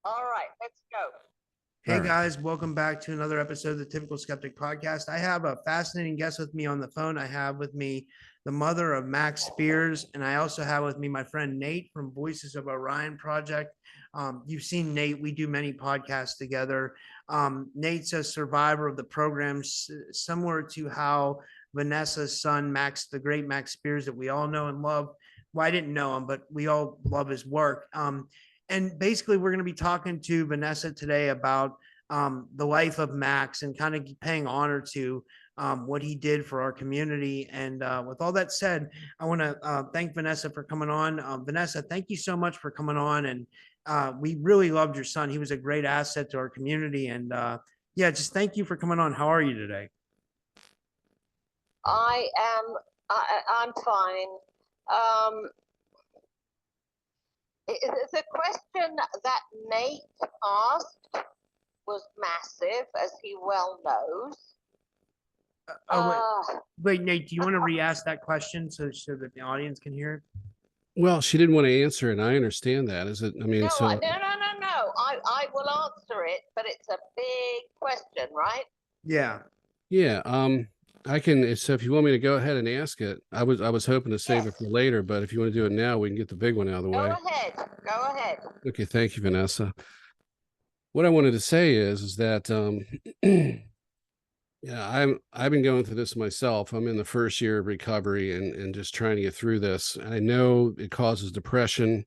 All right, let's go. Hey All right. guys, welcome back to another episode of the Typical Skeptic podcast. I have a fascinating guest with me on the phone. I have with me the mother of Max Spiers, and I also have with me my friend Nate from Voices of Orion Project. You've seen Nate. We do many podcasts together. Nate's a survivor of the program, similar to how Vanessa's son, Max, the great Max Spiers, that we all know and love. Well, I didn't know him, but we all love his work. And basically, we're going to be talking to Vanessa today about the life of Max and kind of paying honor to what he did for our community. And with all that said, I want to thank Vanessa for coming on. Vanessa, thank you so much for coming on. And we really loved your son. He was a great asset to our community. And yeah, just thank you for coming on. How are you today? I'm fine. The question that Nate asked was massive, as he well knows. Wait, Nate, do you want to re-ask that question so that the audience can hear it? Well, she didn't want to answer it, and I understand that. Is it? I mean, No, so no. I will answer it, but it's a big question, right? Yeah. yeah. I can. So if you want me to go ahead and ask it, I was hoping to save it for later, but if you want to do it now, we can get the big one out of the way. Go ahead. Okay, thank you, Vanessa. What I wanted to say is that yeah, I've been going through this myself. I'm in the first year of recovery and just trying to get through this. And I know it causes depression.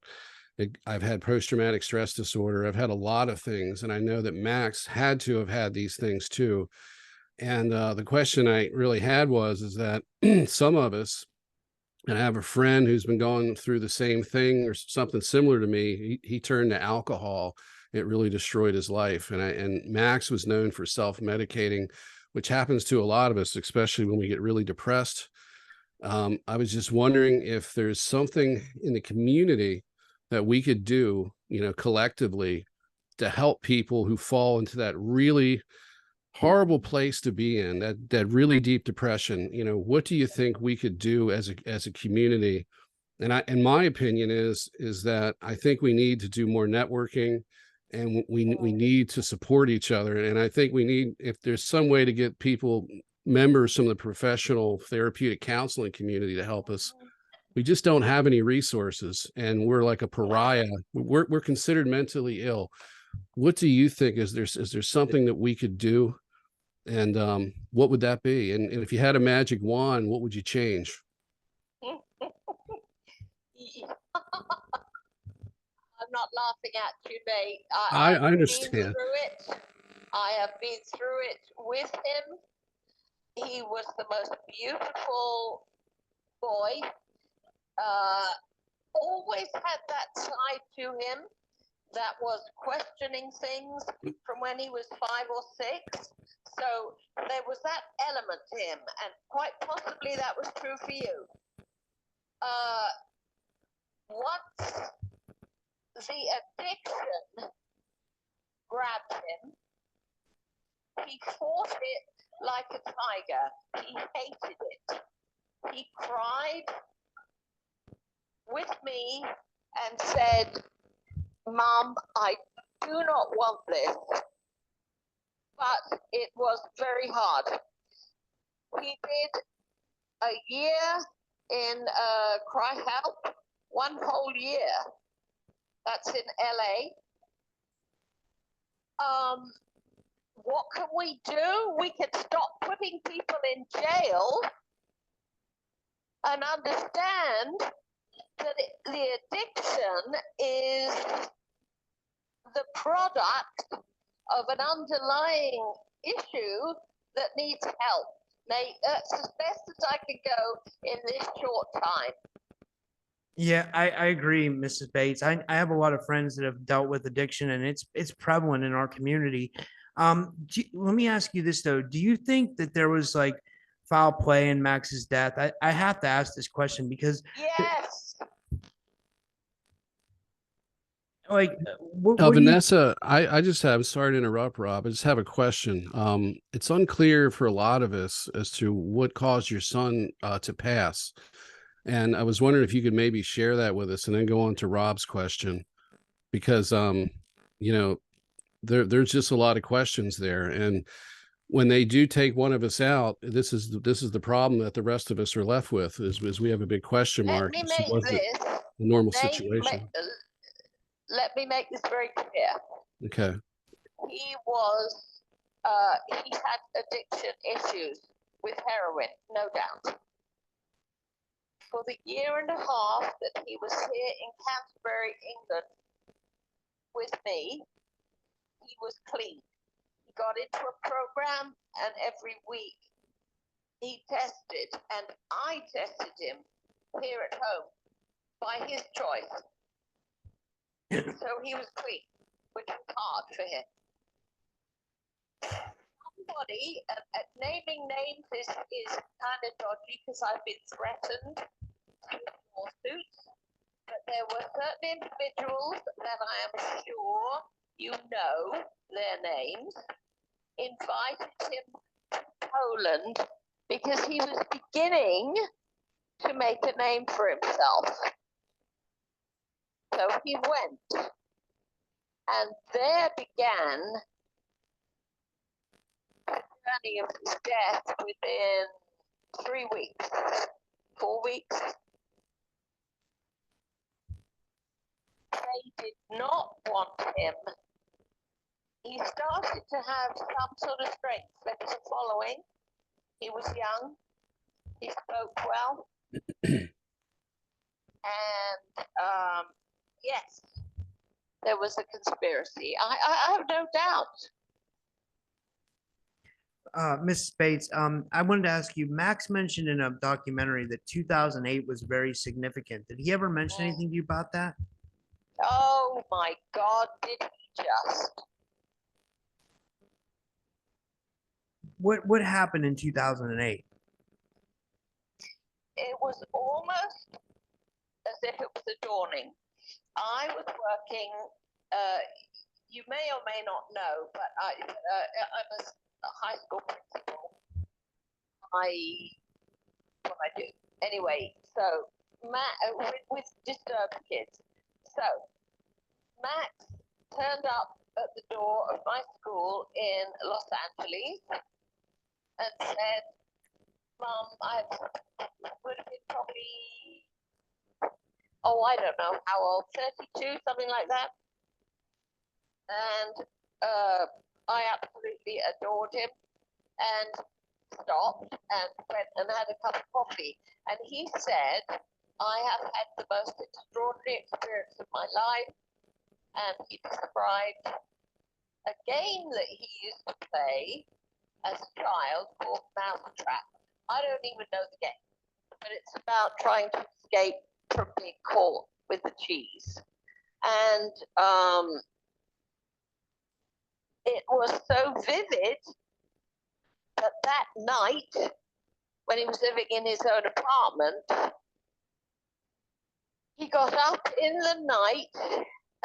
I've had post-traumatic stress disorder. I've had a lot of things, and I know that Max had to have had these things too. And the question I really had is that some of us, and I have a friend who's been going through the same thing or something similar to me. He turned to alcohol. It really destroyed his life. And Max was known for self-medicating, which happens to a lot of us, especially when we get really depressed. I was just wondering if there's something in the community that we could do, collectively to help people who fall into that really horrible place to be in, that really deep depression. What do you think we could do as a community? And my opinion is that I think we need to do more networking, and we need to support each other. And I think we need, if there's some way to get people, members from the professional therapeutic counseling community to help us. We just don't have any resources, and we're like a pariah. We're considered mentally ill. What do you think? Is there something that we could do? And what would that be? And if you had a magic wand, what would you change? I'm not laughing at you, Nate. I understand. I have been through it with him. He was the most beautiful boy. Always had that side to him that was questioning things from when he was 5 or 6. So there was that element to him, and quite possibly that was true for you. Once the addiction grabbed him, he fought it like a tiger. He hated it. He cried with me and said, "Mom, I do not want this." But it was very hard. He did a year in Cry Help, 1 whole year. That's in LA. What can we do? We can stop putting people in jail and understand that the addiction is the product of an underlying issue that needs help. Nate, that's as best as I can go in this short time. Yeah, I agree, Mrs. Bates. I have a lot of friends that have dealt with addiction, and it's prevalent in our community. Let me ask you this though: do you think that there was like foul play in Max's death? I have to ask this question because yes, like Vanessa, I just have, sorry to interrupt, Rob. I just have a question. It's unclear for a lot of us as to what caused your son to pass. And I was wondering if you could maybe share that with us and then go on to Rob's question, because there's just a lot of questions there. And when they do take one of us out, this is the problem that the rest of us are left with is we have a big question Let mark. me as to make was it this. a normal Nate, situation? let me make this very clear. Okay. He had addiction issues with heroin, no doubt. For the year and a half that he was here in Canterbury, England, with me, he was clean. He got into a program, and every week he tested, and I tested him here at home by his choice. So he was clean, which was hard for him. Somebody, naming names is kind of dodgy because I've been threatened with lawsuits, but there were certain individuals that I am sure you know their names, invited him to Poland because he was beginning to make a name for himself. So he went, and there began the journey of his death within 3 weeks, 4 weeks. They did not want him. He started to have some sort of strength. There was a following. He was young. He spoke well. And yes, there was a conspiracy. I have no doubt. Miss Spates, I wanted to ask you, Max mentioned in a documentary that 2008 was very significant. Did he ever mention anything to you about that? Oh my God, did he just? What happened in 2008? It was almost as if it was a dawning. I was working, you may or may not know, but I'm a high school principal. What I do. Anyway, so with disturbed kids. So Max turned up at the door of my school in Los Angeles and said, Mom, I would have been probably, I don't know how old, 32, something like that. And I absolutely adored him and stopped and went and had a cup of coffee. And he said, I have had the most extraordinary experience of my life. And he described a game that he used to play as a child called Mousetrap. I don't even know the game, but it's about trying to escape from being caught with the cheese. And it was so vivid that that night, when he was living in his own apartment, he got up in the night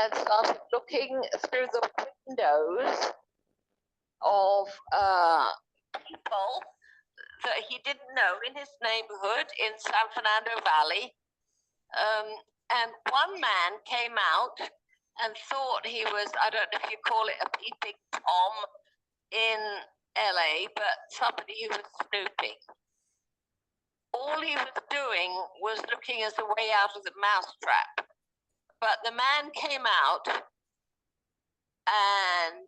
and started looking through the windows of people that he didn't know in his neighborhood in San Fernando Valley. And one man came out and thought he was, I don't know if you call it a peeping Tom in LA, but somebody who was snooping. All he was doing was looking as a way out of the mousetrap. But the man came out and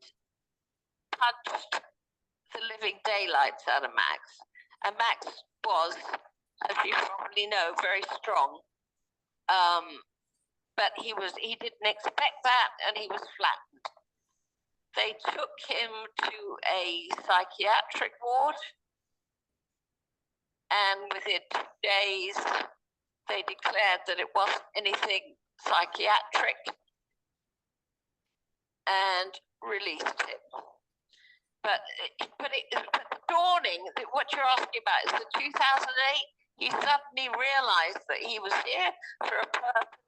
punched the living daylights out of Max. And Max was, as you probably know, very strong. But he didn't expect that, and he was flattened. They took him to a psychiatric ward, and within 2 days, they declared that it wasn't anything psychiatric and released him. But the dawning, what you're asking about is the 2008, he suddenly realized that he was here for a purpose,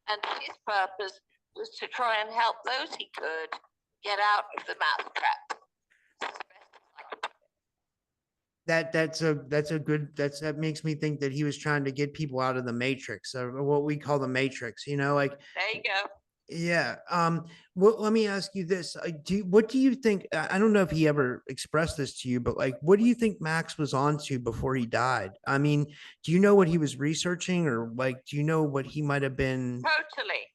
and his purpose was to try and help those he could get out of the mousetrap. That makes me think that he was trying to get people out of the matrix, or what we call the matrix, like there you go. Yeah. Well, let me ask you this. What do you think? I don't know if he ever expressed this to you, but like, what do you think Max was onto before he died? I mean, do you know what he was researching, or like, do you know what he might have been? Totally.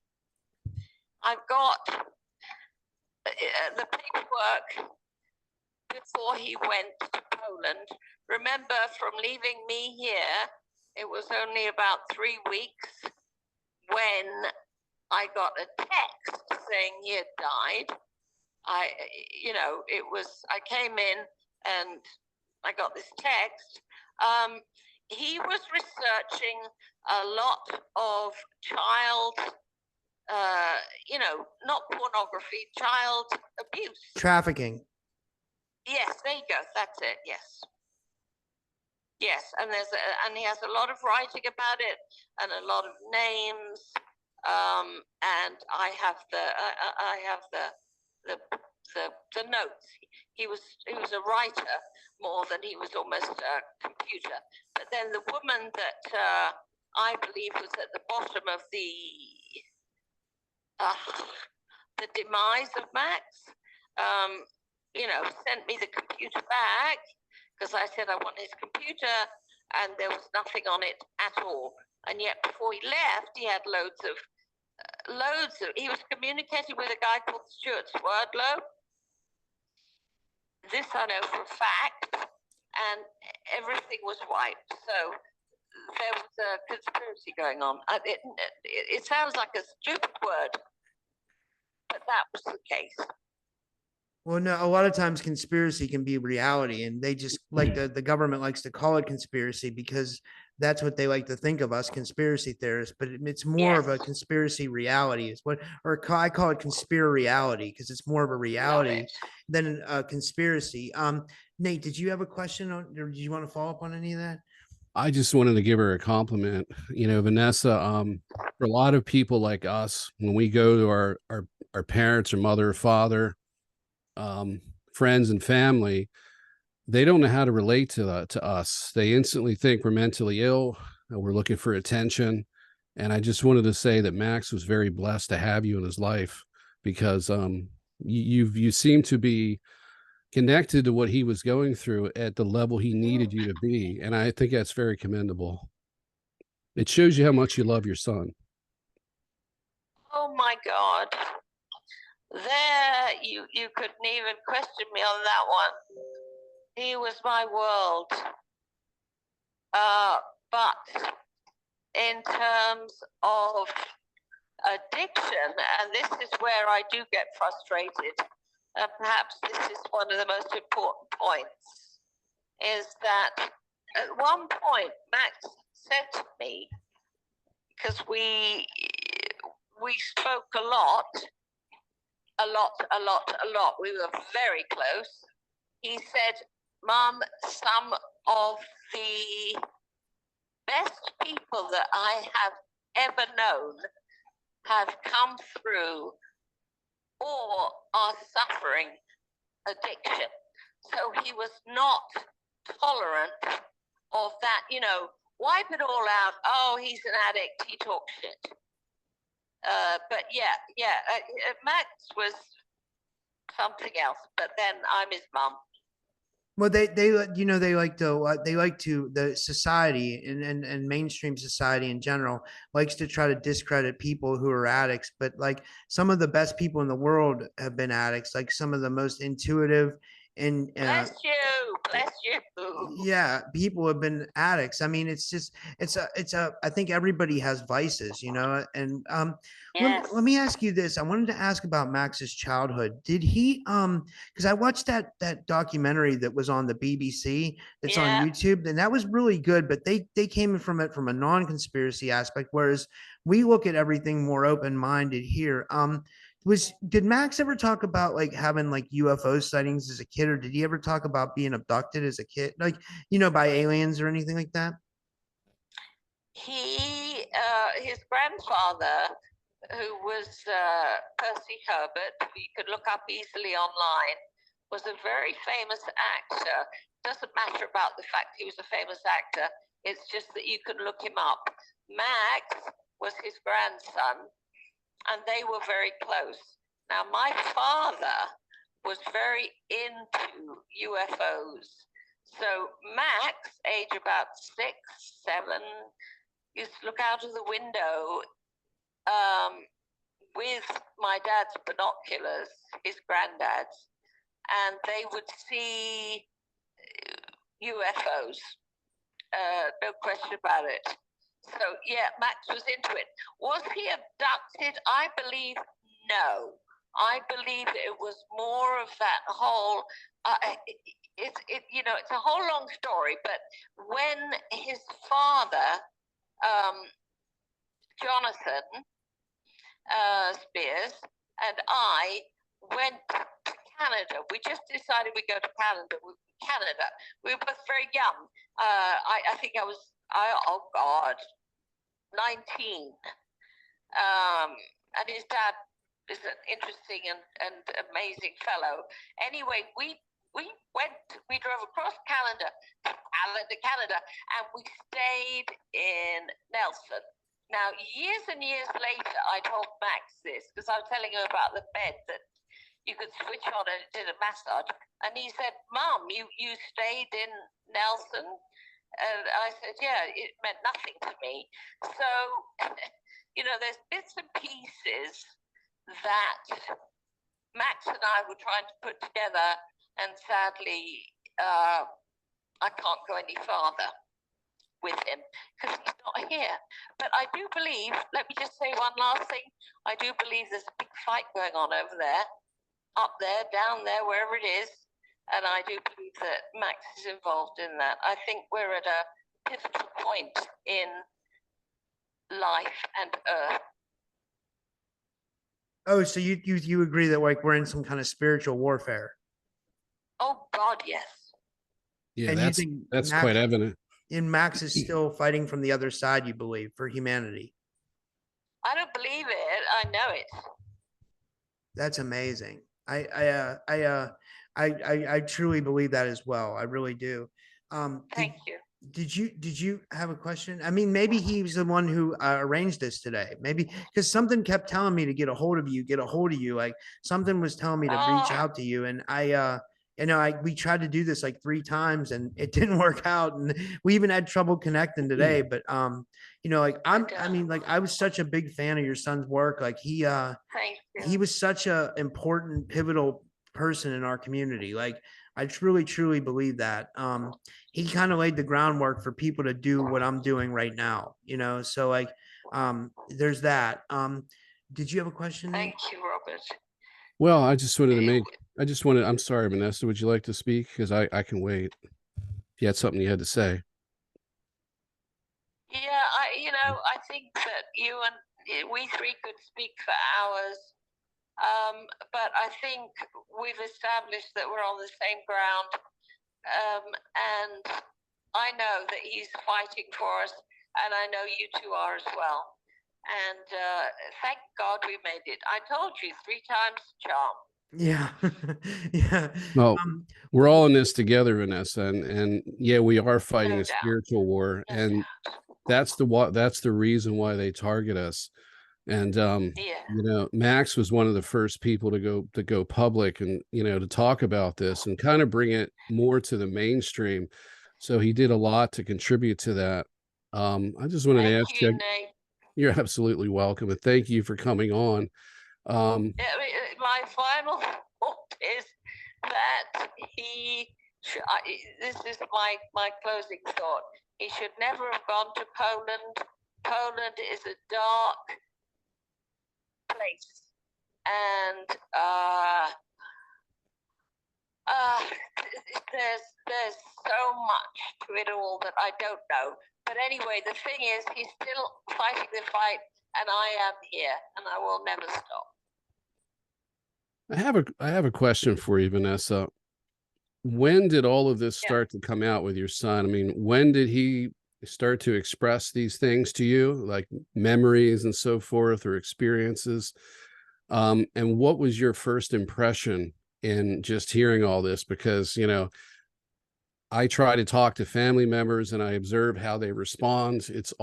I've got the paperwork before he went to Poland. Remember, from leaving me here, it was only about 3 weeks when I got a text saying he had died. I came in and I got this text. He was researching a lot of child, not pornography, child abuse. Trafficking. Yes, there you go. That's it. Yes. Yes, and he has a lot of writing about it and a lot of names. And I have the notes. He was a writer more than he was almost a computer. But then the woman that I believe was at the bottom of the demise of Max, sent me the computer back because I said I want his computer, and there was nothing on it at all. And yet before he left, he had loads of, he was communicating with a guy called Stuart Swerdlow. This I know for a fact, and everything was wiped. So there was a conspiracy going on. It sounds like a stupid word, but that was the case. Well, no, a lot of times conspiracy can be reality, and they just like the government likes to call it conspiracy because that's what they like to think of us conspiracy theorists. But it's more of a conspiracy reality, is what, or I call it conspiracy reality because it's more of a reality than a conspiracy. Nate, did you have a question on, or did you want to follow up on any of that? I just wanted to give her a compliment. Vanessa, for a lot of people like us, when we go to our parents or mother or father, friends and family, they don't know how to relate to us. They instantly think we're mentally ill, we're looking for attention. And I just wanted to say that Max was very blessed to have you in his life, because you seem to be connected to what he was going through at the level he needed you to be. And I think that's very commendable. It shows you how much you love your son. Oh my God. There, you couldn't even question me on that one. He was my world. But in terms of addiction, and this is where I do get frustrated, and perhaps this is one of the most important points, is that at one point Max said to me, because we spoke a lot, we were very close. He said, Mom, some of the best people that I have ever known have come through or are suffering addiction. So he was not tolerant of that, wipe it all out. Oh, he's an addict, he talks shit. But Max was something else, but then I'm his mom. Well, they like to the society and mainstream society in general likes to try to discredit people who are addicts, but like some of the best people in the world have been addicts, like some of the most intuitive and bless you. Yeah, people have been addicts. I mean, I think everybody has vices, and Yes. let me ask you this. I wanted to ask about Max's childhood. Did he because I watched that documentary that was on the BBC that's on YouTube, and that was really good, but they came from it from a non-conspiracy aspect, whereas we look at everything more open-minded here. Did Max ever talk about like having like UFO sightings as a kid, or did he ever talk about being abducted as a kid, like, by aliens or anything like that? His grandfather, who was Percy Herbert, who you could look up easily online, was a very famous actor. Doesn't matter about the fact he was a famous actor, it's just that you can look him up. Max was his grandson, and they were very close. Now, my father was very into UFOs. So Max, age about 6, 7, used to look out of the window with my dad's binoculars, his granddad's, and they would see UFOs. No question about it. So yeah, Max was into it. Was he abducted? I believe no. I believe it was more of that whole. It's a whole long story. But when his father, Jonathan Spiers, and I went to Canada, we just decided we'd go to Canada. We were both very young. I think I was, 19. And his dad is an interesting and amazing fellow. Anyway, we drove across Canada, and we stayed in Nelson. Now, years and years later, I told Max this, because I was telling him about the bed that you could switch on and it did a massage. And he said, Mom, you stayed in Nelson? And I said, yeah, it meant nothing to me. So, there's bits and pieces that Max and I were trying to put together, and sadly, I can't go any farther with him because he's not here. But I do believe, let me just say one last thing, I do believe there's a big fight going on over there, up there, down there, wherever it is. And I do believe that Max is involved in that. I think we're at a pivotal point in life and Earth. Oh, so you agree that like we're in some kind of spiritual warfare? Oh God, yes. Yeah, And that's you think that's Max, quite evident. and Max is still fighting from the other side, you believe, for humanity? I don't believe it. I know it. That's amazing. I truly believe that as well. I really do. Thank you. Did you have a question? I mean, maybe he was the one who arranged this today. Maybe because something kept telling me to get a hold of you. Like something was telling me to reach out to you, and we tried to do this like 3 times and it didn't work out, and we even had trouble connecting today. But I was such a big fan of your son's work. Like he was such a important, pivotal person in our community. Like I truly believe that. He kind of laid the groundwork for people to do what I'm doing right now, so like there's that. Did you have a question? Thank you, Robert. Well, I'm sorry, Vanessa, would you like to speak? Because I can wait. If you had something you had to say. Yeah, I think that you and we 3 could speak for hours. But I think we've established that we're on the same ground. And I know that he's fighting for us, and I know you 2 are as well. And thank God we made it. I told you 3 times, charm. Yeah. Yeah. Well, we're all in this together, Vanessa, and yeah, we are fighting a spiritual war, and that's the reason why they target us. And Max was one of the first people to go public and to talk about this and kind of bring it more to the mainstream. So he did a lot to contribute to that. I just wanted to ask you, Nate. You're absolutely welcome, and thank you for coming on. My final thought is that this is my closing thought. He should never have gone to Poland. Poland is a dark place, and there's so much to it all that I don't know. But anyway, the thing is, he's still fighting the fight, and I am here, and I will never stop. I have a question for you, Vanessa. When did all of this start to come out with your son? I mean, when did he start to express these things to you, like memories and so forth, or experiences? And what was your first impression in just hearing all this? Because, I try to talk to family members and I observe how they respond. It's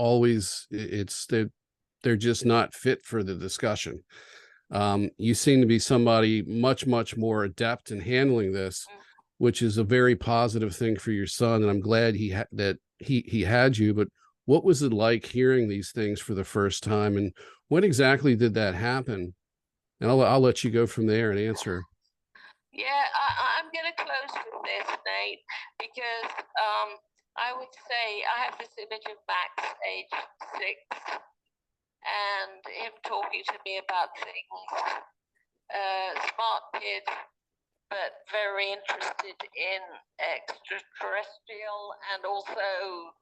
they're just not fit for the discussion. You seem to be somebody much, much more adept in handling this, which is a very positive thing for your son. And I'm glad he had you. But what was it like hearing these things for the first time? And when exactly did that happen? And I'll let you go from there and answer. Yeah, I'm going to close with this, Nate, because I would say I have this image of Max, age 6, and him talking to me about things. Smart kid, but very interested in extraterrestrial, and also,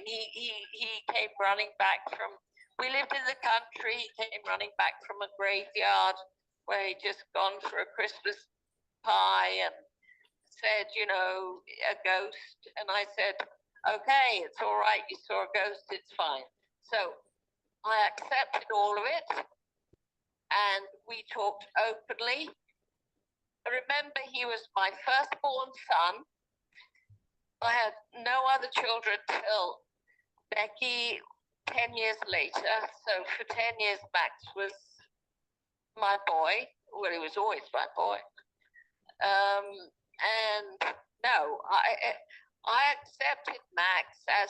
he came running back from. We lived in the country. He came running back from a graveyard where he'd just gone for a Christmas pie and said, a ghost. And I said, okay, it's all right. You saw a ghost. It's fine. So I accepted all of it. And we talked openly. Remember, he was my firstborn son. I had no other children till Becky 10 years later. So for 10 years, Max was my boy. Well, he was always my boy. And no, I accepted Max as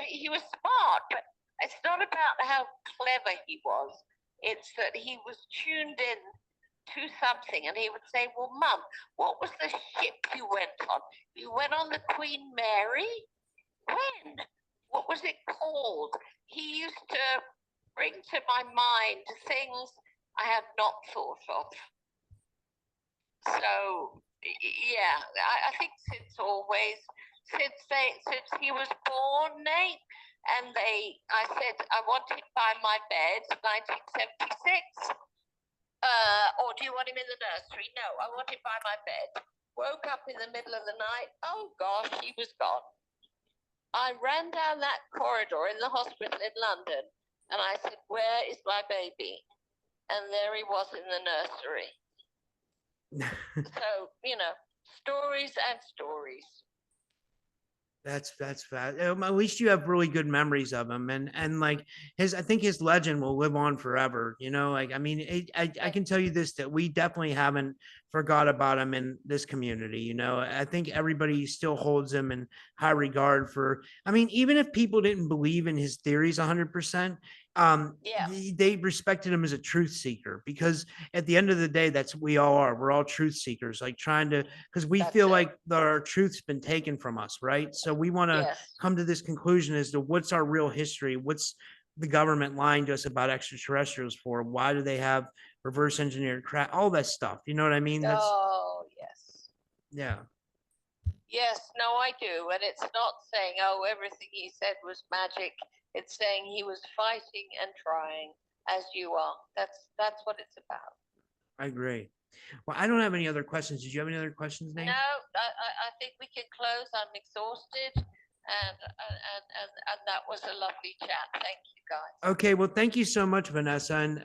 he was smart, but it's not about how clever he was. It's that he was tuned in to something, and he would say, well, Mum, what was the ship you went on? You went on the Queen Mary? When? What was it called? He used to bring to my mind things I had not thought of. So, yeah, I think since he was born, Nate, and I said I want him by my bed, 1976. Or do you want him in the nursery? No, I want him by my bed. Woke up in the middle of the night. Oh gosh, he was gone. I ran down that corridor in the hospital in London, and I said, where is my baby? And there he was in the nursery. So, stories and stories. That's bad. At least you have really good memories of him, and like I think his legend will live on forever. I can tell you this, that we definitely haven't forgot about him in this community. I think everybody still holds him in high regard even if people didn't believe in his theories 100%. They respected him as a truth seeker, because at the end of the day, that's what we all are. We're all truth seekers, like because we feel like our truth's been taken from us, right? So we want to come to this conclusion as to what's our real history. What's the government lying to us about extraterrestrials for? Why do they have reverse engineered crap? All that stuff. You know what I mean? Yes. Yeah. Yes, no, I do. And it's not saying, everything he said was magic. It's saying he was fighting and trying, as you are. That's what it's about. I agree. Well, I don't have any other questions. Did you have any other questions, Nate? No, I think we can close. I'm exhausted, and that was a lovely chat. Thank you, guys. Okay, well, thank you so much, Vanessa, and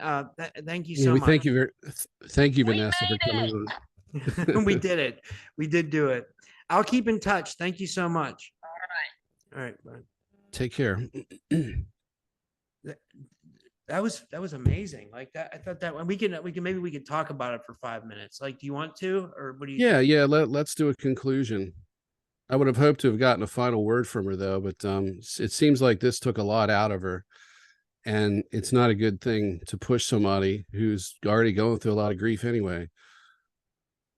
thank you so much. Thank you, Vanessa, for coming on. We did it. We did do it. I'll keep in touch. Thank you so much. All right. Bye. Take care. That was amazing. Like that, I thought that we can talk about it for 5 minutes. Like, do you want to, or what do you? Yeah. Let's do a conclusion. I would have hoped to have gotten a final word from her, though, but it seems like this took a lot out of her, and it's not a good thing to push somebody who's already going through a lot of grief anyway.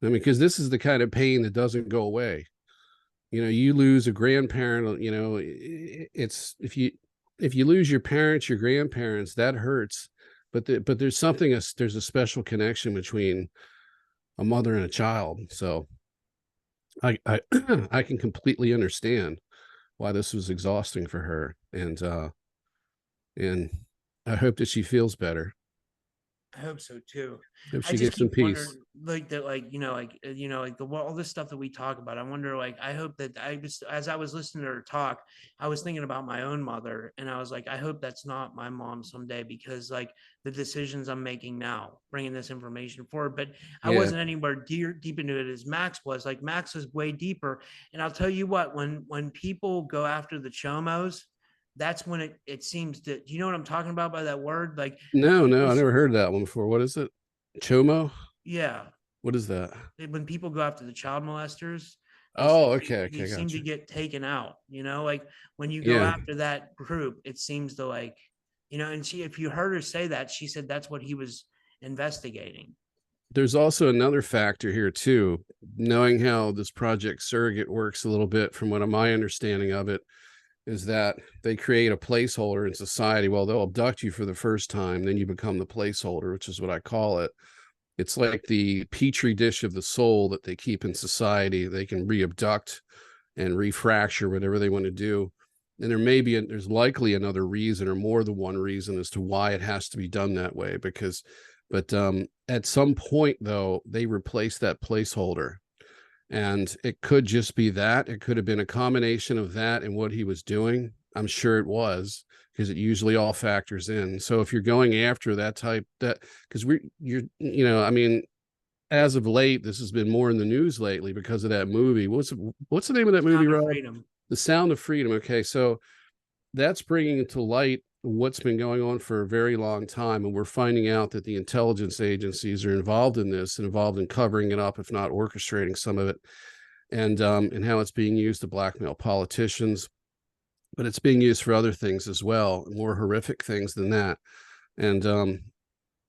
Because this is the kind of pain that doesn't go away. You lose a grandparent. It's if you lose your parents, your grandparents, that hurts. But there's there's a special connection between a mother and a child. So I I can completely understand why this was exhausting for her, and I hope that she feels better. I hope so too. Hope I she just gets some keep wondering, peace. like that, like all this stuff that we talk about. I wonder, like, I hope that as I was listening to her talk, I was thinking about my own mother, and I was like, I hope that's not my mom someday, because like the decisions I'm making now, bringing this information forward. But I Yeah. wasn't anywhere deep into it as Max was. Like Max was way deeper, and I'll tell you what, when people go after the chomos, that's when it seems to. Do you know what I'm talking about by that word? Like No, no, I this, never heard that one before. What is it? Chomo? yeah. What is that? When people go after the child molesters, Oh, okay, they okay, seem to gotcha. get taken out. Like when you go Yeah. after that group, it seems to like, and if you heard her say that, she said that's what he was investigating. There's also another factor here too, knowing how this Project Surrogate works a little bit from what my understanding of it is that they create a placeholder in society. Well, they'll abduct you for the first time, then you become the placeholder, which is what I call it. It's like the petri dish of the soul that they keep in society. They can re-abduct and refracture whatever they want to do. And there's likely another reason or more than one reason as to why it has to be done that way. But at some point though, they replace that placeholder, and it could just be that. It could have been a combination of that and what he was doing. I'm sure it was, because it usually all factors in. So if you're going after because I mean, as of late, this has been more in the news lately because of that movie. What's the name of that movie, Sound of Rob? freedom. The Sound of Freedom. Okay, so that's bringing to light what's been going on for a very long time, and we're finding out that the intelligence agencies are involved in this and involved in covering it up, if not orchestrating some of it, and how it's being used to blackmail politicians, but it's being used for other things as well, more horrific things than that. And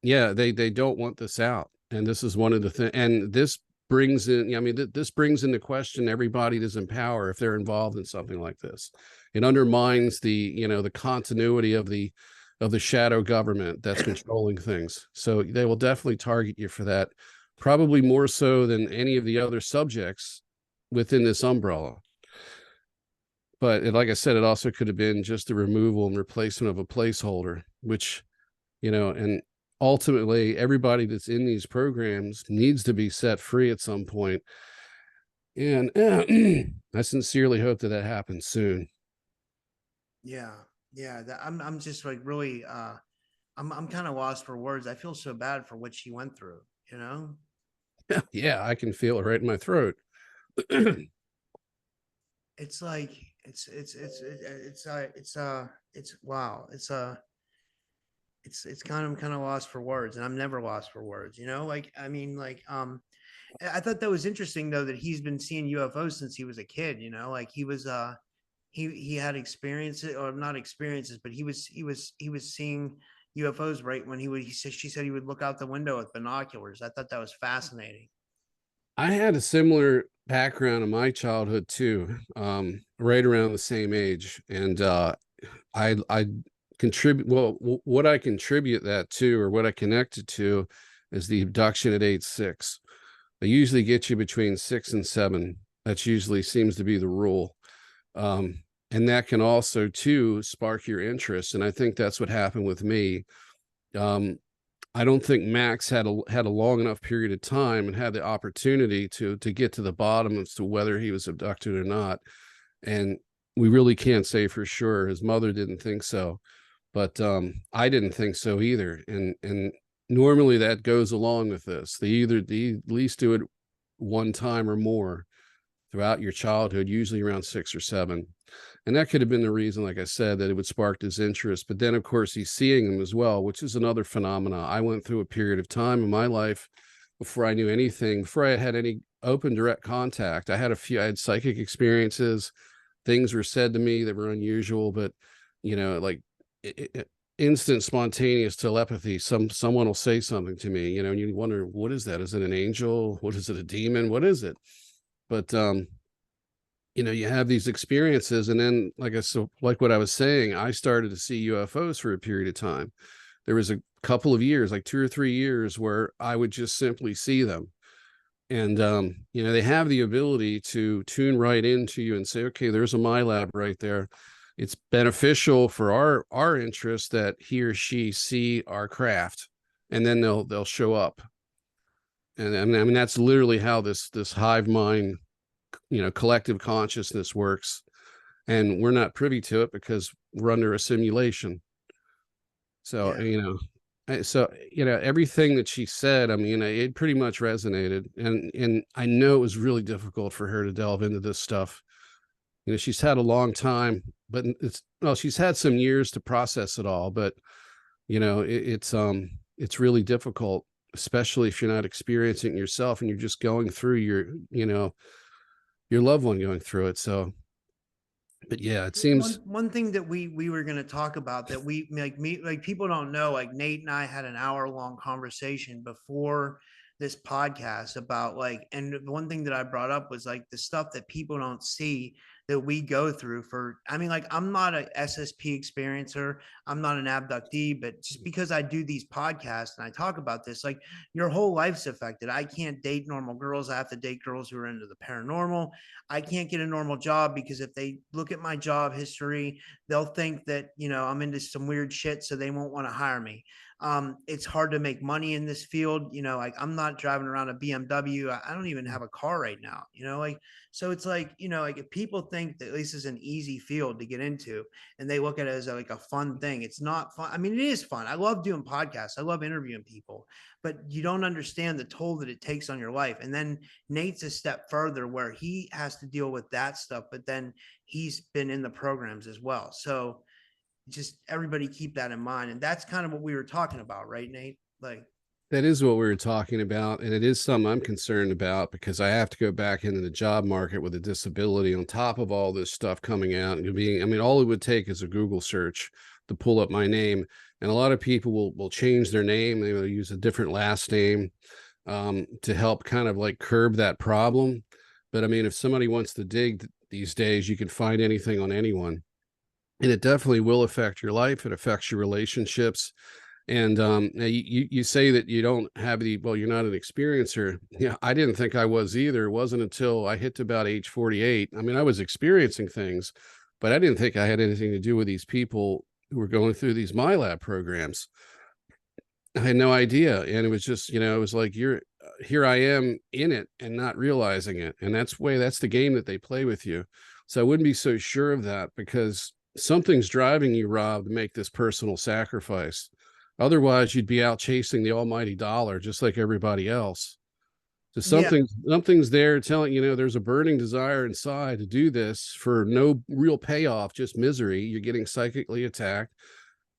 yeah, they don't want this out, and this is one of the things. And this brings in, I mean, this brings into question everybody that's in power if they're involved in something like this. It undermines the continuity of the shadow government that's controlling things. So they will definitely target you for that, probably more so than any of the other subjects within this umbrella. But like I said, it also could have been just the removal and replacement of a placeholder, which, and ultimately everybody that's in these programs needs to be set free at some point. And I sincerely hope that happens soon. Yeah, yeah. I'm just like really. I'm kind of lost for words. I feel so bad for what she went through. You know. Yeah, I can feel it right in my throat. It's like it's wow. It's kind of lost for words, and I'm never lost for words. Like I mean, like I thought that was interesting though that he's been seeing UFOs since he was a kid. Like he was he had experiences, or not experiences, but he was seeing UFOs right when she said he would look out the window with binoculars. I thought that was fascinating. I had a similar background in my childhood too, right around the same age. And I contribute, well, what I contribute that to, or what I connected to, is the abduction at age 6. They usually get you between 6 and 7. That usually seems to be the rule. And that can also too spark your interest. And I think that's what happened with me. I don't think Max had a long enough period of time and had the opportunity to get to the bottom as to whether he was abducted or not. And we really can't say for sure. His mother didn't think so, but I didn't think so either. And normally that goes along with this. They at least do it one time or more throughout your childhood, usually around 6 or 7. And that could have been the reason, like I said, that it would spark his interest. But then, of course, he's seeing them as well, which is another phenomena. I went through a period of time in my life before I knew anything, before I had any open, direct contact. I had psychic experiences. Things were said to me that were unusual, but, like instant spontaneous telepathy. Someone will say something to me, and you wonder, what is that? Is it an angel? What is it? A demon? What is it? But you have these experiences, and then like what I was saying, I started to see UFOs for a period of time. There was a couple of years, like 2 or 3 years, where I would just simply see them. And they have the ability to tune right into you and say, okay, there's a MyLab right there. It's beneficial for our interest that he or she see our craft and then they'll show up. And I mean, that's literally how this hive mind, collective consciousness works. And we're not privy to it because we're under a simulation. So, everything that she said, I mean, it pretty much resonated. And I know it was really difficult for her to delve into this stuff. She's had a long time, but she's had some years to process it all, but it's really difficult, especially if you're not experiencing it yourself and you're just going through your loved one going through it. So, but yeah, it seems one thing that we were going to talk about that people don't know, like Nate and I had an hour-long conversation before this podcast about and one thing that I brought up was the stuff that people don't see that we go through I'm not a SSP experiencer. I'm not an abductee, but just because I do these podcasts and I talk about this, your whole life's affected. I can't date normal girls. I have to date girls who are into the paranormal. I can't get a normal job because if they look at my job history, they'll think that, I'm into some weird shit. So they won't want to hire me. It's hard to make money in this field. I'm not driving around a BMW. I don't even have a car right now, so it's if people think that this is an easy field to get into and they look at it as a fun thing, it's not fun. I mean, it is fun. I love doing podcasts. I love interviewing people, but you don't understand the toll that it takes on your life. And then Nate's a step further where he has to deal with that stuff, but then he's been in the programs as well. So just everybody keep that in mind. And that's kind of what we were talking about, right, Nate? That is what we were talking about. And it is something I'm concerned about because I have to go back into the job market with a disability on top of all this stuff coming out and all it would take is a Google search to pull up my name. And a lot of people will change their name. They will use a different last name to help kind of curb that problem. But I mean, if somebody wants to dig these days, you can find anything on anyone. And it definitely will affect your life. It affects your relationships. And you say that you don't have you're not an experiencer. Yeah, I didn't think I was either. It wasn't until I hit to about age 48. I mean, I was experiencing things, but I didn't think I had anything to do with these people who were going through these MyLab programs. I had no idea. And it was just, it was here I am in it and not realizing it. And that's the game that they play with you. So I wouldn't be so sure of that because something's driving you, Rob, to make this personal sacrifice. Otherwise, you'd be out chasing the almighty dollar, just like everybody else. So something's there telling, there's a burning desire inside to do this for no real payoff, just misery. You're getting psychically attacked.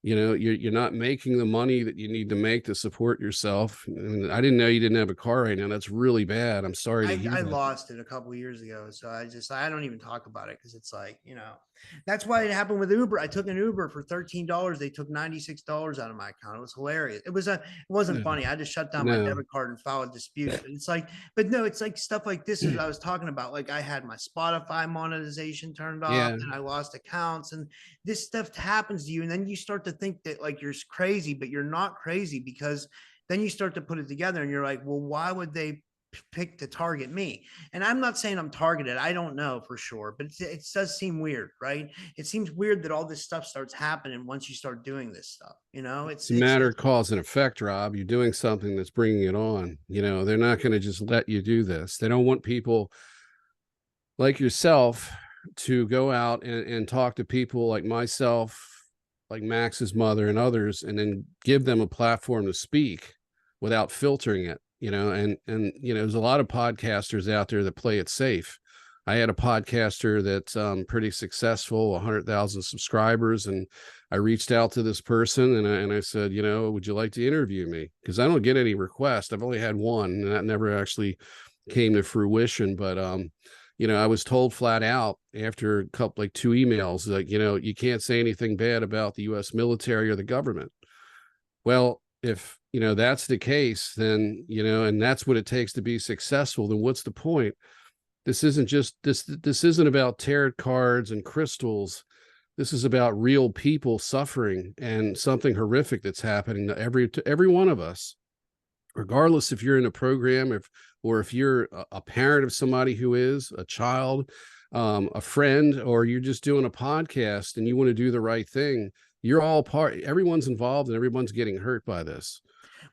You're not making the money that you need to make to support yourself. And I didn't know you didn't have a car right now. That's really bad. I'm sorry to hear I that. lost it a couple of years ago. So I don't even talk about it because it's that's why it happened with Uber. I took an Uber for $13. They took $96 out of my account. It was hilarious. It wasn't funny. I just shut down my debit card and filed a dispute. But it's stuff like this as I was talking about. I had my Spotify monetization turned off and I lost accounts and this stuff happens to you. And then you start to think that you're crazy, but you're not crazy because then you start to put it together and you're well, why would they pick to target me? And I'm not saying I'm targeted. I don't know for sure, but it does seem weird, right? It seems weird that all this stuff starts happening once you start doing this stuff. It's a matter of cause and effect, Rob. You're doing something that's bringing it on. They're not going to just let you do this. They don't want people like yourself to go out and talk to people like myself, like Max's mother and others, and then give them a platform to speak without filtering it. And there's a lot of podcasters out there that play it safe. I had a podcaster that's pretty successful, 100,000 subscribers. And I reached out to this person and I said, would you like to interview me? Because I don't get any requests. I've only had one and that never actually came to fruition. But, I was told flat out after a couple, 2 emails, you can't say anything bad about the US military or the government. Well, if, that's the case, then, and that's what it takes to be successful, then what's the point? This isn't just this isn't about tarot cards and crystals. This is about real people suffering and something horrific that's happening to every one of us, regardless if you're in a program, or if you're a parent of somebody who is a child, a friend, or you're just doing a podcast and you want to do the right thing. You're all everyone's involved and everyone's getting hurt by this.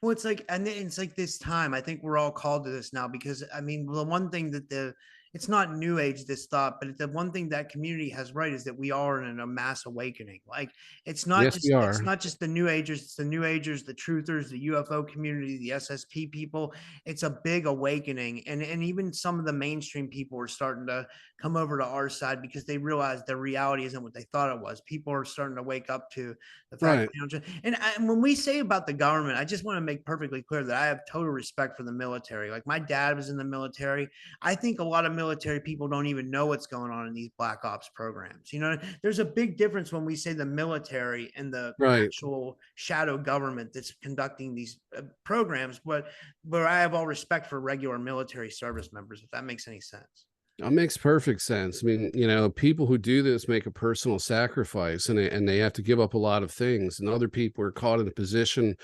Well, it's like, and it's like this time, I think we're all called to this now because I mean, the one thing that it's not new age, this thought, but the one thing that community has right is that we are in a mass awakening. Like Yes, we it's are. not just the new agers, it's the new agers, the truthers, the UFO community, the SSP people. It's a big awakening. And even some of the mainstream people are starting to come over to our side because they realize their reality isn't what they thought it was. People are starting to wake up to the fact, Right. and when we say about the government, I just want to make perfectly clear that I have total respect for the military. Like my dad was in the military. I think a lot of military people don't even know what's going on in these black ops programs. You know, there's a big difference when we say the military and the Right. actual shadow government that's conducting these programs. But where I have all respect for regular military service members, if that makes any sense. That makes perfect sense. I mean, people who do this make a personal sacrifice, and they have to give up a lot of things. And other people are caught in a position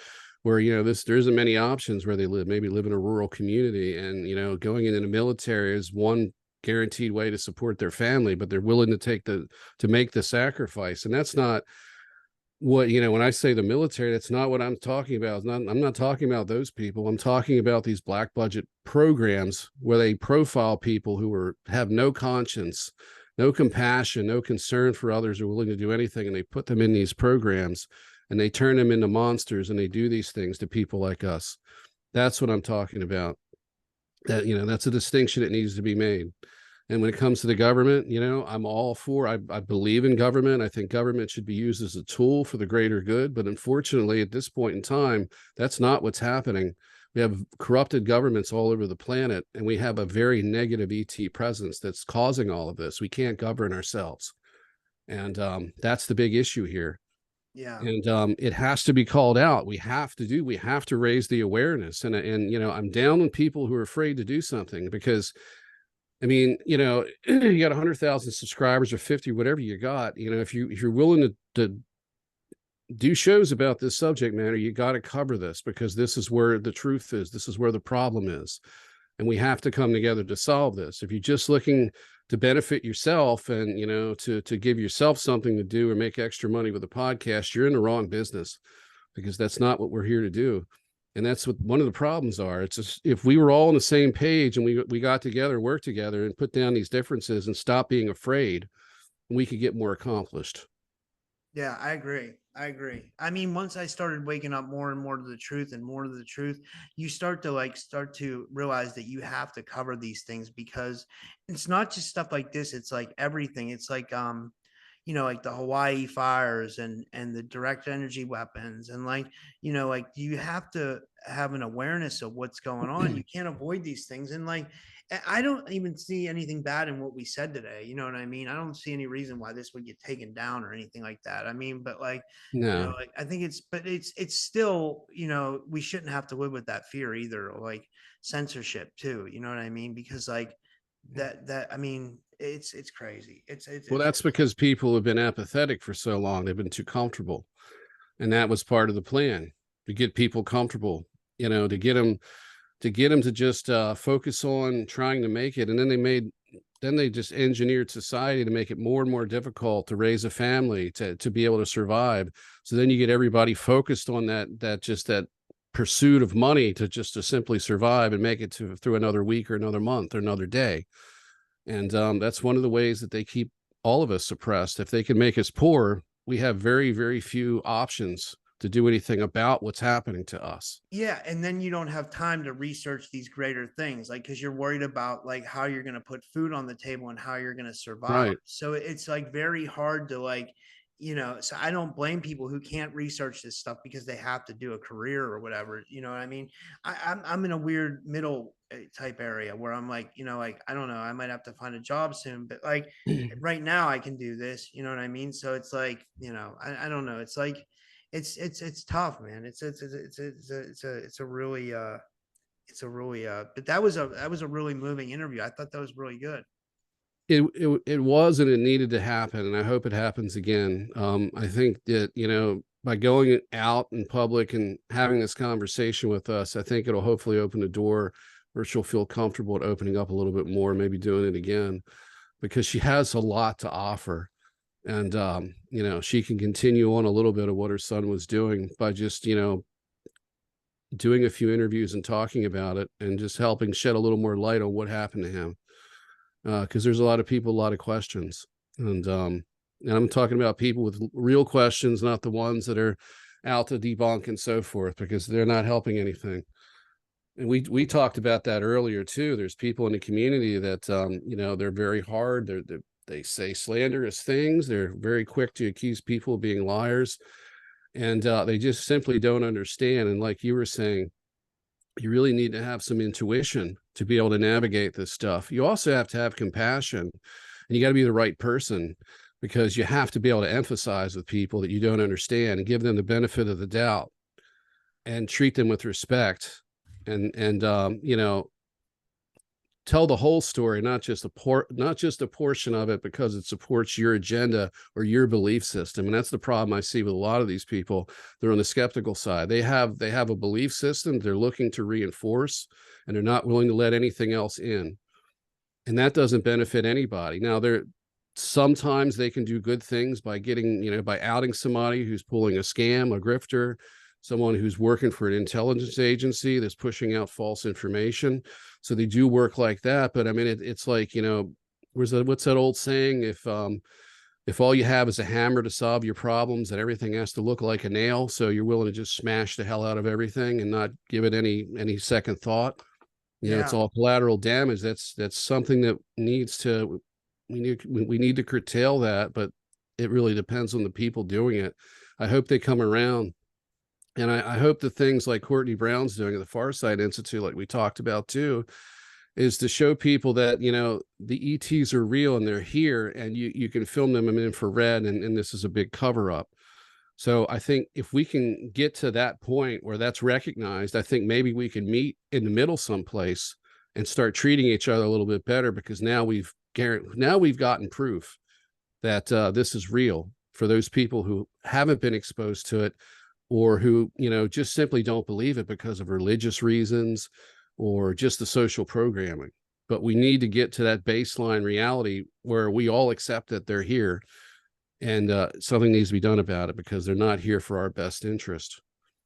where, there isn't many options where they live, maybe live in a rural community. And, going into the military is one guaranteed way to support their family, but they're willing to make the sacrifice. And that's not what, when I say the military, that's not what I'm talking about. I'm not talking about those people. I'm talking about these black budget programs where they profile people who have no conscience, no compassion, no concern for others, are willing to do anything, and they put them in these programs and they turn them into monsters, and they do these things to people like us. That's what I'm talking about. That's a distinction that needs to be made. And when it comes to the government, I'm all for, I believe in government. I think government should be used as a tool for the greater good. But unfortunately, at this point in time, that's not what's happening. We have corrupted governments all over the planet, and we have a very negative ET presence that's causing all of this. We can't govern ourselves. And that's the big issue here. Yeah. And it has to be called out. We have to raise the awareness. And I'm down on people who are afraid to do something, because I mean, you got 100,000 subscribers or 50, whatever you got, if you're willing to do shows about this subject matter, you got to cover this, because this is where the truth is. This is where the problem is. And we have to come together to solve this. If you're just looking to benefit yourself and, to give yourself something to do or make extra money with a podcast, you're in the wrong business, because that's not what we're here to do. And that's what one of the problems are. It's just, if we were all on the same page and we got together, worked together, and put down these differences and stop being afraid, we could get more accomplished. Yeah, I agree. I mean, once I started waking up more and more to the truth and more to the truth, you start to realize that you have to cover these things, because it's not just stuff like this. It's like everything. It's like, like the Hawaii fires and the direct energy weapons, and like, like you have to have an awareness of what's going on. You can't avoid these things. And like, I don't even see anything bad in what we said today. You know what I mean? I don't see any reason why this would get taken down or anything like that. I mean, but like, No. like I think it's still, we shouldn't have to live with that fear either, or like censorship too. You know what I mean? Because like I mean, it's crazy. Well, that's because people have been apathetic for so long. They've been too comfortable. And that was part of the plan, to get people comfortable, to get them to just focus on trying to make it. And then they just engineered society to make it more and more difficult to raise a family, to be able to survive. So then you get everybody focused on that pursuit of money to simply survive and make it through another week or another month or another day. And that's one of the ways that they keep all of us suppressed. If they can make us poor, we have very, very few options to do anything about what's happening to us. Yeah. And then you don't have time to research these greater things, like, because you're worried about like how you're going to put food on the table and how you're going to survive. Right. So it's like very hard to like, so I don't blame people who can't research this stuff because they have to do a career or whatever. You know what I mean? I'm in a weird middle type area where I'm like, like, I don't know, I might have to find a job soon, but like right now I can do this, you know what I mean? So it's like, I don't know. It's like, it's tough, man. It's a really, but that was a really moving interview. I thought that was really good. It was, and it needed to happen, and I hope it happens again. I think that, by going out in public and having this conversation with us, I think it'll hopefully open the door where she'll feel comfortable at opening up a little bit more, maybe doing it again, because she has a lot to offer. And she can continue on a little bit of what her son was doing by just doing a few interviews and talking about it and just helping shed a little more light on what happened to him. Because there's a lot of people, a lot of questions. And I'm talking about people with real questions, not the ones that are out to debunk and so forth, because they're not helping anything. And we talked about that earlier too. There's people in the community that they're very hard. They say slanderous things. They're very quick to accuse people of being liars, and they just simply don't understand. And like you were saying, you really need to have some intuition to be able to navigate this stuff. You also have to have compassion, and you got to be the right person, because you have to be able to emphasize with people that you don't understand and give them the benefit of the doubt and treat them with respect, and tell the whole story, not just a portion of it, because it supports your agenda or your belief system. And that's the problem I see with a lot of these people. They're on the skeptical side. They have a belief system they're looking to reinforce, and they're not willing to let anything else in. And that doesn't benefit anybody. Now, sometimes they can do good things by by outing somebody who's pulling a scam, a grifter, someone who's working for an intelligence agency that's pushing out false information. So they do work like that. But I mean, it's like, what's that old saying? If all you have is a hammer to solve your problems, and everything has to look like a nail, so you're willing to just smash the hell out of everything and not give it any second thought. It's all collateral damage. That's something that we need to curtail that, but it really depends on the people doing it. I hope they come around. And I hope the things like Courtney Brown's doing at the Farsight Institute, like we talked about too, is to show people that, the ETs are real and they're here, and you can film them in infrared, and this is a big cover up. So I think if we can get to that point where that's recognized, I think maybe we can meet in the middle someplace and start treating each other a little bit better, because now we've gotten proof that this is real for those people who haven't been exposed to it, or who, just simply don't believe it because of religious reasons or just the social programming. But we need to get to that baseline reality where we all accept that they're here, and something needs to be done about it, because they're not here for our best interest.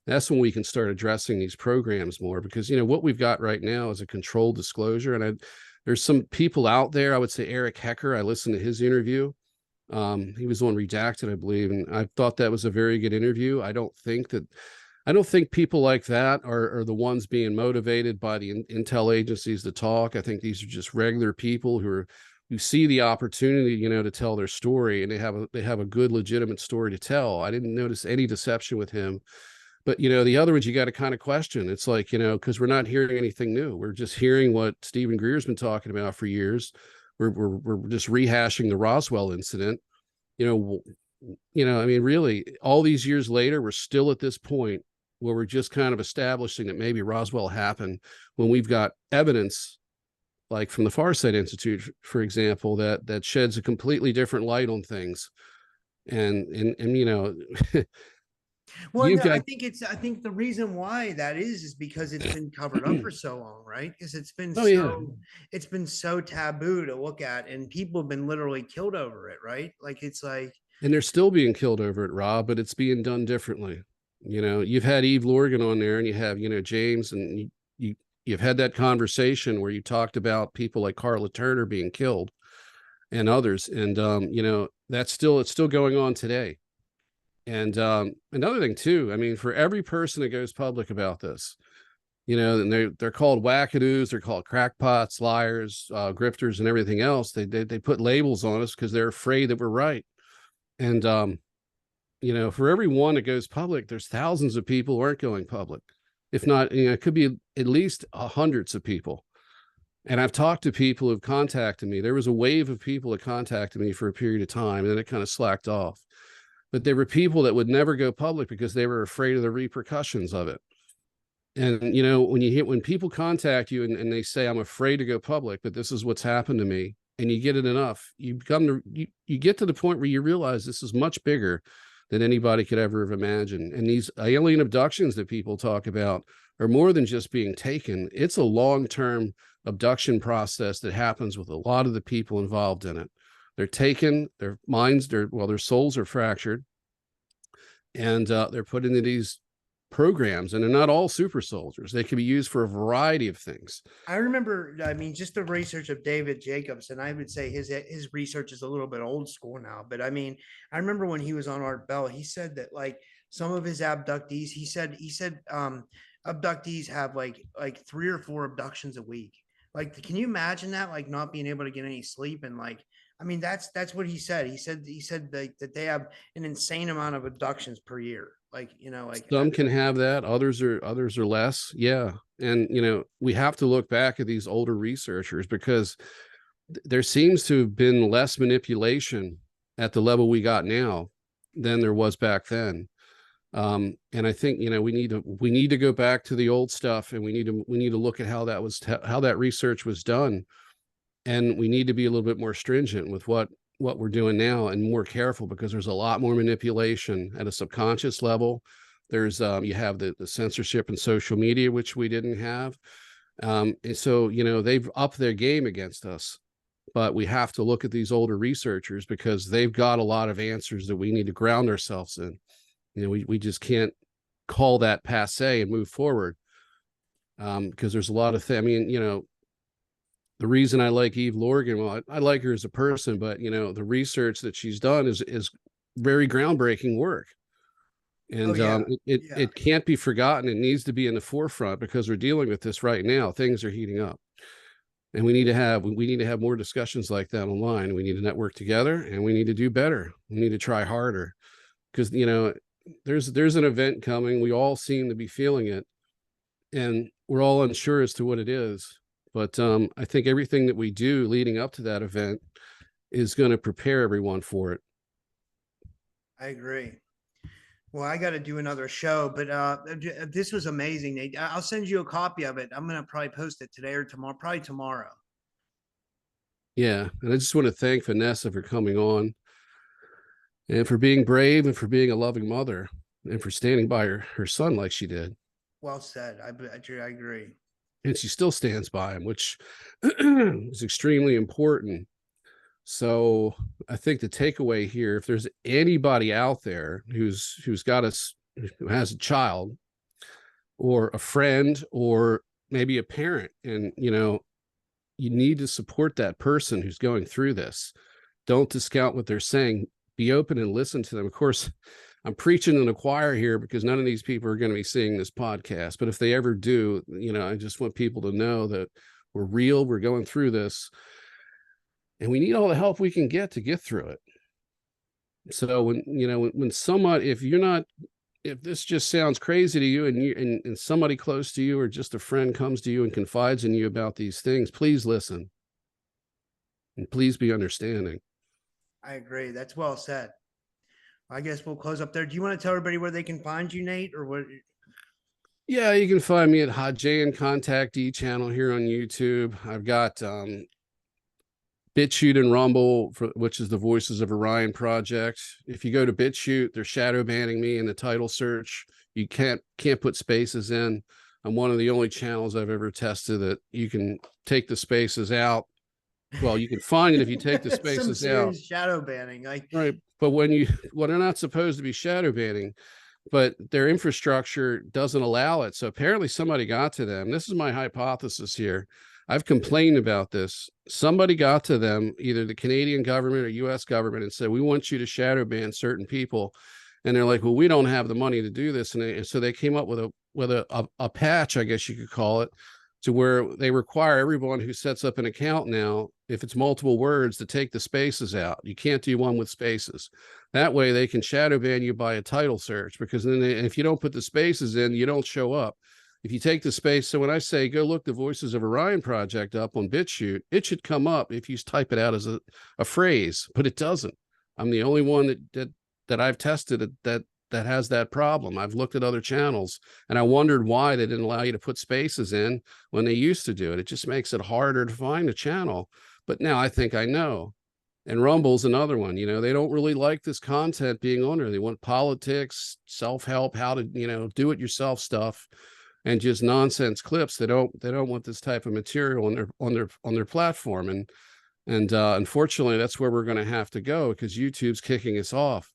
That's when we can start addressing these programs more, because, what we've got right now is a controlled disclosure. And there's some people out there, I would say Eric Hecker, I listened to his interview. He was on Redacted, I believe, and I thought that was a very good interview. I don't think people like that are the ones being motivated by the intel agencies to talk. I think these are just regular people who see the opportunity, to tell their story, and they have a good, legitimate story to tell. I didn't notice any deception with him. But, the other ones you got to kind of question. It's like, because we're not hearing anything new. We're just hearing what Stephen Greer's been talking about for years. We're just rehashing the Roswell incident. I mean, really, all these years later, we're still at this point where we're just kind of establishing that maybe Roswell happened, when we've got evidence, like from the Farsight Institute, for example, that sheds a completely different light on things. And Well, you've got, I think the reason why that is because it's been covered up for so long, right? Because it's been so taboo to look at, and people have been literally killed over it, right? Like, it's like, and they're still being killed over it, Rob, but it's being done differently. You've had Eve Lorgan on there, and you have, James, and you've had that conversation where you talked about people like Carla Turner being killed and others. And, it's still going on today. And another thing too, I mean, for every person that goes public about this, and they're called wackadoos, they're called crackpots, liars, grifters, and everything else. They put labels on us because they're afraid that we're right. And for every one that goes public, there's thousands of people who aren't going public. If not, it could be at least hundreds of people. And I've talked to people who've contacted me. There was a wave of people that contacted me for a period of time, and then it kind of slacked off. But there were people that would never go public because they were afraid of the repercussions of it. And, when people contact you and they say, I'm afraid to go public, but this is what's happened to me, and you get it enough, you get to the point where you realize this is much bigger than anybody could ever have imagined. And these alien abductions that people talk about are more than just being taken. It's a long-term abduction process that happens with a lot of the people involved in it. They're taken, their minds, their souls are fractured, and they're put into these programs, and they're not all super soldiers. They can be used for a variety of things. I remember, I mean, just the research of David Jacobs, and I would say his research is a little bit old school now. But I mean, I remember when he was on Art Bell, he said that like some of his abductees, abductees have like 3 or 4 abductions a week. Like, can you imagine that? Like not being able to get any sleep and like, I mean, that's what he said. He said that they have an insane amount of abductions per year. Like, you know, like Some can have that, others are less. Yeah. And we have to look back at these older researchers, because there seems to have been less manipulation at the level we got now than there was back then. And I think we need to go back to the old stuff, and we need to look at how that research was done, and we need to be a little bit more stringent with what we're doing now, and more careful, because there's a lot more manipulation at a subconscious level. There's you have the censorship in social media, which we didn't have, and so they've upped their game against us. But we have to look at these older researchers, because they've got a lot of answers that we need to ground ourselves in. We just can't call that passe and move forward, because there's a lot of things. I mean, the reason I like Eve Lorgan, well, I like her as a person, but the research that she's done is very groundbreaking work, and it can't be forgotten. It needs to be in the forefront, because we're dealing with this right now. Things are heating up, and we need to have more discussions like that online. We need to network together, and we need to do better. We need to try harder, because there's an event coming. We all seem to be feeling it, and we're all unsure as to what it is. But I think everything that we do leading up to that event is going to prepare everyone for it. I agree. Well, I got to do another show, but this was amazing, Nate. I'll send you a copy of it. I'm going to probably post it today or tomorrow, probably tomorrow. Yeah. And I just want to thank Vanessa for coming on, and for being brave, and for being a loving mother, and for standing by her son like she did. Well said. I agree. And she still stands by him, which is extremely important. So I think the takeaway here, if there's anybody out there who has a child, or a friend, or maybe a parent, and you need to support that person who's going through this. Don't discount what they're saying. Be open and listen to them. Of course, I'm preaching in the choir here, because none of these people are going to be seeing this podcast. But if they ever do, I just want people to know that we're real. We're going through this, and we need all the help we can get to get through it. So when someone, if this just sounds crazy to you, and somebody close to you, or just a friend comes to you and confides in you about these things, please listen, and please be understanding. I agree. That's well said. I guess we'll close up there. Do you want to tell everybody where they can find you, Nate, or what? Yeah, you can find me at Hajay Contactee channel here on YouTube. I've got BitChute and Rumble, which is the Voices of Orion project. If you go to BitChute, they're shadow banning me in the title search. You can't put spaces in. I'm one of the only channels I've ever tested that you can take the spaces out. Well, you can find it if you take the spaces out. Shadow banning, right? But they're not supposed to be shadow banning, but their infrastructure doesn't allow it. So apparently somebody got to them. This is my hypothesis here. I've complained about this. Somebody got to them, either the Canadian government or US government, and said, we want you to shadow ban certain people. And they're like, well, we don't have the money to do this. And so they came up with a patch, I guess you could call it, to where they require everyone who sets up an account now, if it's multiple words, to take the spaces out. You can't do one with spaces. That way they can shadow ban you by a title search, because then if you don't put the spaces in, you don't show up. If you take the space, so when I say go look the Voices of Orion project up on BitChute, it should come up if you type it out as a phrase, but it doesn't. I'm the only one that I've tested that has that problem. I've looked at other channels, and I wondered why they didn't allow you to put spaces in when they used to do it. It just makes it harder to find a channel. But now I think I know. And Rumble's another one. They don't really like this content being on there. They want politics, self-help, how to, do it yourself stuff, and just nonsense clips. They don't want this type of material on their platform. And unfortunately, that's where we're going to have to go, because YouTube's kicking us off.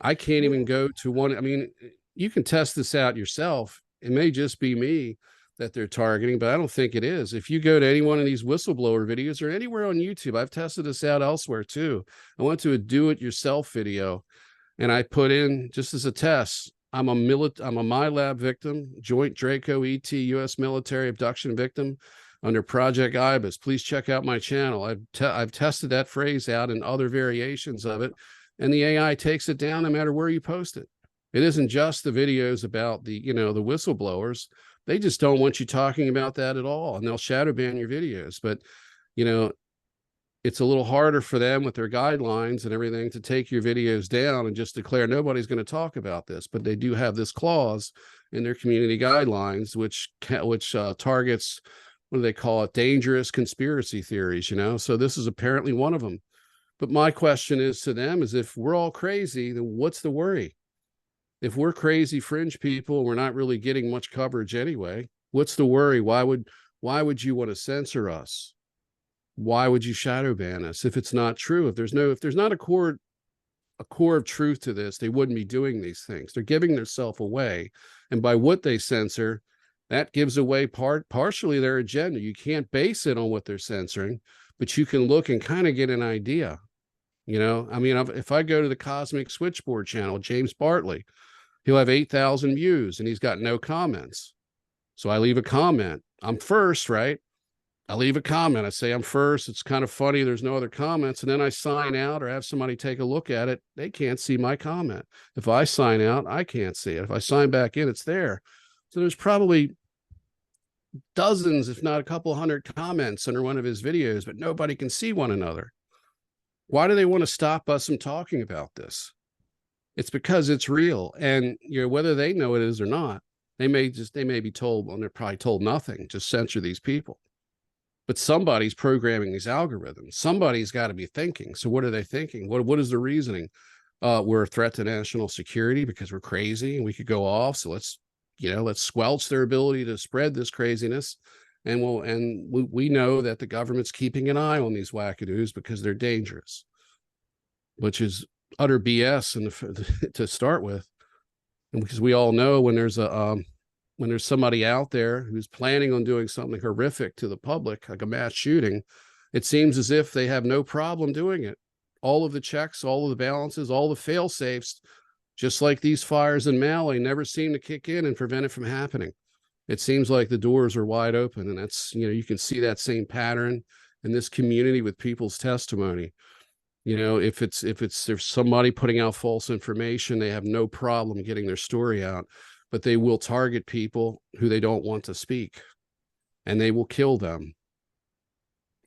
I can't even go to one. I mean, you can test this out yourself. It may just be me that they're targeting, but I don't think it is. If you go to any one of these whistleblower videos or anywhere on YouTube, I've tested this out elsewhere too. I went to a do-it-yourself video and I put in, just as a test, I'm a MyLab victim, Joint Draco ET U.S. military abduction victim under Project IBIS. Please check out my channel. I've tested that phrase out and other variations of it, and the AI takes it down no matter where you post it. It isn't just the videos about the, the whistleblowers. They just don't want you talking about that at all, and they'll shadow ban your videos. But, it's a little harder for them with their guidelines and everything to take your videos down and just declare nobody's going to talk about this. But they do have this clause in their community guidelines, which targets, what do they call it? Dangerous conspiracy theories, So this is apparently one of them. But my question is to them is, if we're all crazy, then what's the worry? If we're crazy fringe people, we're not really getting much coverage anyway. What's the worry? Why would you want to censor us? Why would you shadow ban us if it's not true? If there's not a core of truth to this, they wouldn't be doing these things. They're giving themselves away. And by what they censor, that gives away partially their agenda. You can't base it on what they're censoring, but you can look and kind of get an idea. If I go to the Cosmic Switchboard channel, James Bartley, he'll have 8,000 views and he's got no comments. So I leave a comment. I'm first, right? I leave a comment. I say I'm first. It's kind of funny. There's no other comments. And then I sign out or have somebody take a look at it. They can't see my comment. If I sign out, I can't see it. If I sign back in, it's there. So there's probably dozens, if not a couple hundred comments under one of his videos, but nobody can see one another. Why do they want to stop us from talking about this? It's because it's real. And whether they know it is or not, they may be told, well, they're probably told nothing, just censor these people. But somebody's programming these algorithms. Somebody's got to be thinking. So what are they thinking? What is the reasoning? We're a threat to national security because we're crazy and we could go off. So let's squelch their ability to spread this craziness. And we know that the government's keeping an eye on these wackadoos because they're dangerous, which is utter BS to start with. And because we all know when there's somebody out there who's planning on doing something horrific to the public, like a mass shooting, it seems as if they have no problem doing it. All of the checks, all of the balances, all the fail safes, just like these fires in Mali, never seem to kick in and prevent it from happening. It seems like the doors are wide open, and that's, you can see that same pattern in this community with people's testimony. If there's somebody putting out false information, they have no problem getting their story out, but they will target people who they don't want to speak, and they will kill them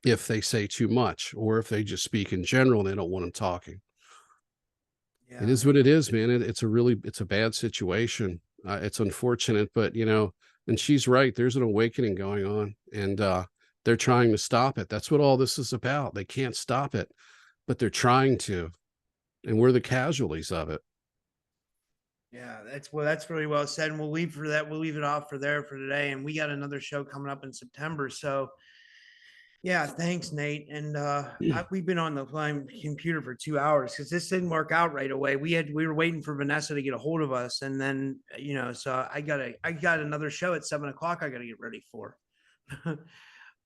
if they say too much, or if they just speak in general and they don't want them talking. Yeah. It is what it is, man. It's a bad situation. It's unfortunate, but and she's right. There's an awakening going on, and they're trying to stop it. That's what all this is about. They can't stop it, but they're trying to, and we're the casualties of it. Yeah, that's really well said. And we'll leave it off for today. And we got another show coming up in September. So yeah, thanks, Nate. And we've been on the computer for 2 hours because this didn't work out right away. We were waiting for Vanessa to get a hold of us, and then so I got another show at 7:00. I got to get ready for.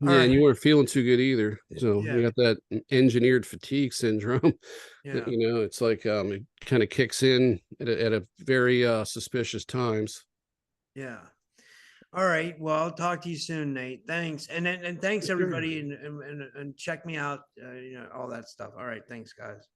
Yeah, and you weren't feeling too good either. So you got that engineered fatigue syndrome. Yeah. It's like it kind of kicks in at a very suspicious times. Yeah. All right. Well, I'll talk to you soon, Nate. Thanks. And thanks everybody, and check me out, all that stuff. All right. Thanks, guys.